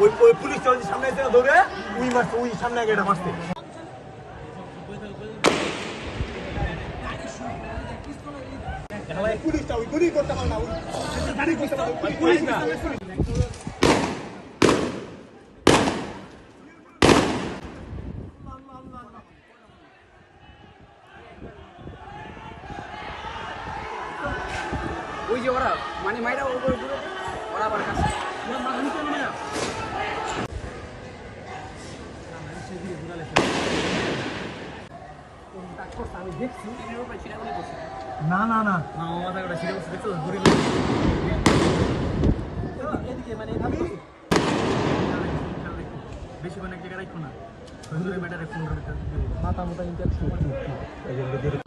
ওই পুলিশটা সামনে দৌড়ে উই মারছে, উই সামনে আগে এটা মারছে। পুলিশটা ওই গুলি করতে পারে না, গাড়ি করতে পারে পুলিশ না। ওই যে ওরা মানে মাইরা ওরা আবার কাছে আমি দেখছি না না না মাথা করে ছিঁড়ে বসে দেখছো এদিকে মানে বেশি কোনো এক জায়গায় রাখো না ম্যাটারে ফোন মাথা মোটা ইনজেকশন